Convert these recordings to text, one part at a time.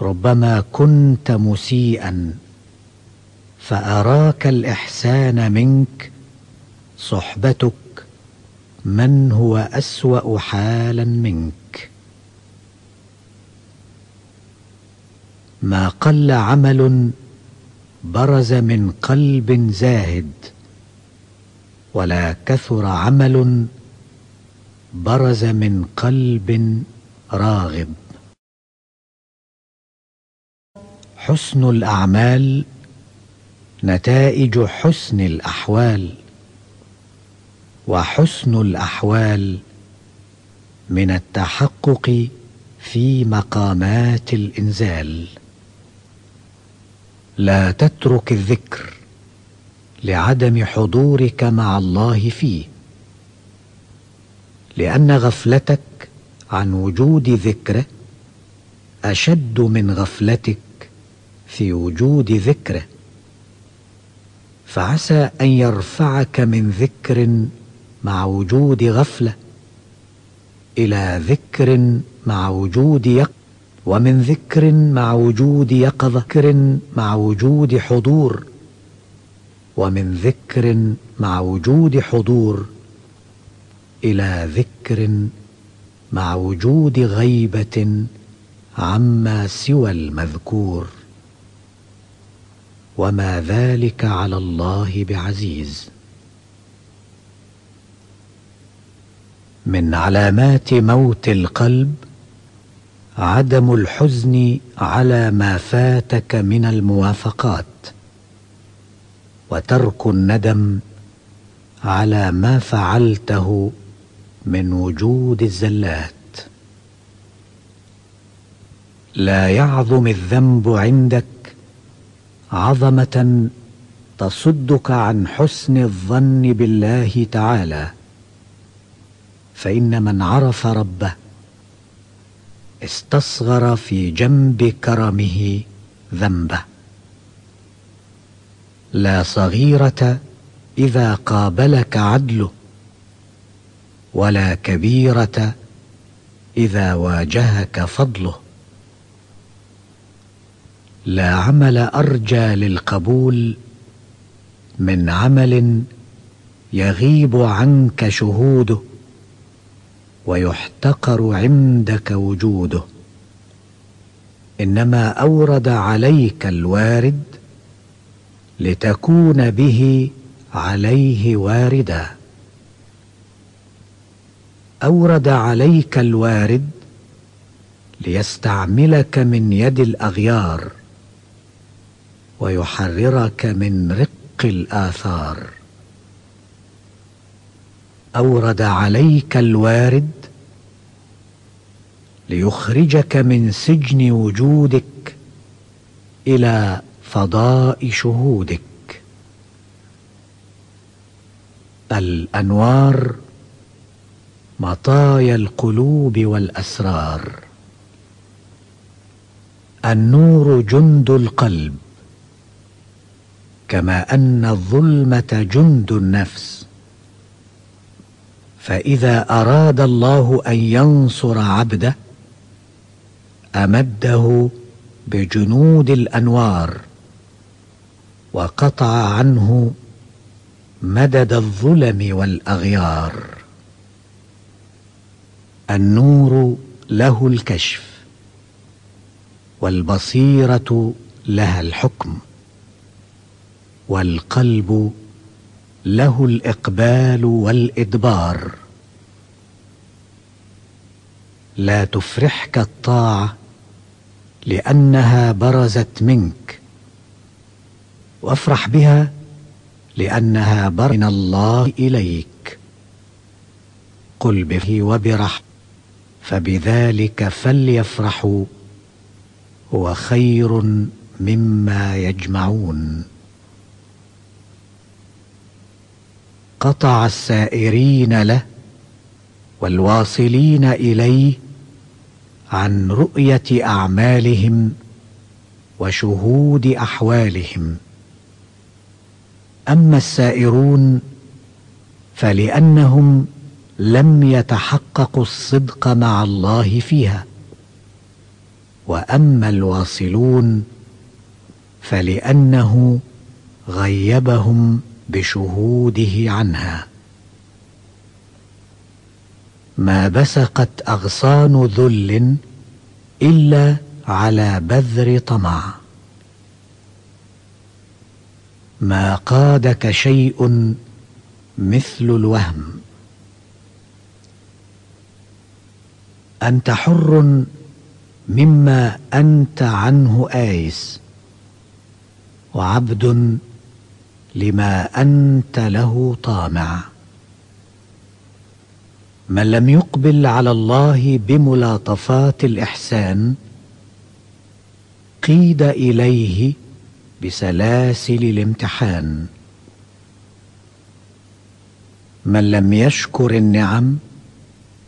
ربما كنت مسيئا فأراك الإحسان منك صحبتك من هو أسوأ حالا منك. ما قل عمل برز من قلب زاهد، ولا كثر عمل برز من قلب راغب. حسن الأعمال نتائج حسن الأحوال، وحسن الأحوال من التحقق في مقامات الإنزال. لا تترك الذكر لعدم حضورك مع الله فيه، لأن غفلتك عن وجود ذكره أشد من غفلتك في وجود ذكره. فعسى أن يرفعك من ذكر مع وجود غفلة إلى ذكر مع وجود يقظة، ومن ذكر مع وجود يقظة ذكر مع وجود حضور، ومن ذكر مع وجود حضور إلى ذكر مع وجود غيبة عما سوى المذكور. وما ذلك على الله بعزيز. من علامات موت القلب عدم الحزن على ما فاتك من الموافقات، وترك الندم على ما فعلته من وجود الزلات. لا يعظم الذنب عندك عظمة تصدك عن حسن الظن بالله تعالى، فإن من عرف ربه استصغر في جنب كرمه ذنبه. لا صغيرة إذا قابلك عدله، ولا كبيرة إذا واجهك فضله. لا عمل أرجى للقبول من عمل يغيب عنك شهوده ويحتقر عندك وجوده. إنما أورد عليك الوارد لتكون به عليه واردا. أورد عليك الوارد ليستعملك من يد الأغيار ويحررك من رق الآثار. أورد عليك الوارد ليخرجك من سجن وجودك إلى فضاء شهودك. الأنوار مطايا القلوب والأسرار. النور جند القلب، كما أن الظلمة جند النفس. فإذا أراد الله أن ينصر عبده أمده بجنود الأنوار، وقطع عنه مدد الظلم والأغيار. النور له الكشف، والبصيرة لها الحكم، والقلب له الإقبال والإدبار. لا تفرحك الطاعة لأنها برزت منك، وافرح بها لأنها برز من الله إليك. قل به وبرحمته فبذلك فليفرحوا هو خير مما يجمعون. قطع السائرين له والواصلين إليه عن رؤية أعمالهم وشهود أحوالهم. أما السائرون فلأنهم لم يتحققوا الصدق مع الله فيها، وأما الواصلون فلأنه غيبهم بشهوده عنها. ما بسقت أغصان ذل إلا على بذر طمع. ما قادك شيء مثل الوهم. أنت حر مما أنت عنه آيس، وعبد لما أنت له طامع. من لم يقبل على الله بملاطفات الإحسان قيد إليه بسلاسل الامتحان. من لم يشكر النعم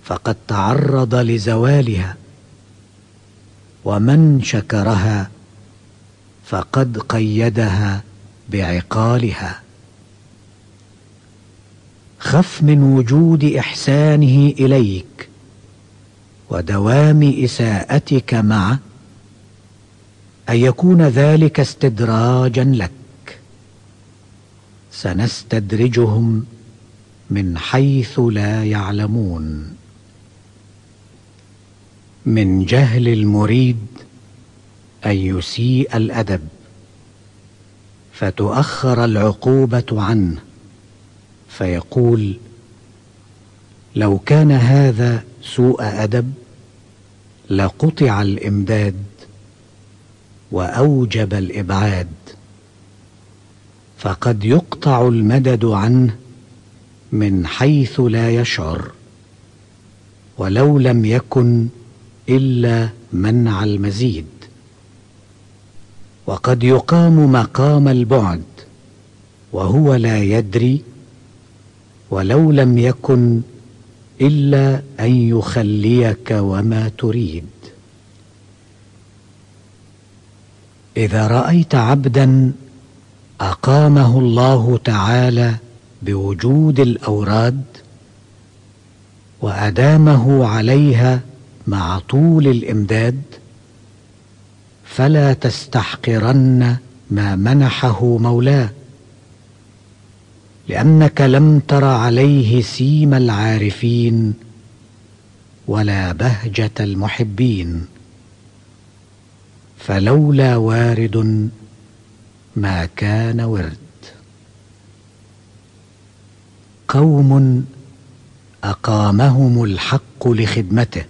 فقد تعرض لزوالها، ومن شكرها فقد قيدها بعقالها. خف من وجود إحسانه إليك ودوام إساءتك معه أن يكون ذلك استدراجا لك. سنستدرجهم من حيث لا يعلمون. من جهل المريد أن يسيء الأدب فتؤخر العقوبة عنه، فيقول: لو كان هذا سوء أدب لقطع الإمداد وأوجب الإبعاد. فقد يقطع المدد عنه من حيث لا يشعر، ولو لم يكن إلا منع المزيد. وقد يقام مقام البعد وهو لا يدري، ولو لم يكن إلا أن يخليك وما تريد. إذا رأيت عبدا أقامه الله تعالى بوجود الأوراد وأدامه عليها مع طول الإمداد، فلا تستحقرن ما منحه مولاه، لأنك لم تر عليه سيم العارفين ولا بهجة المحبين. فلولا وارد ما كان ورد. قوم أقامهم الحق لخدمته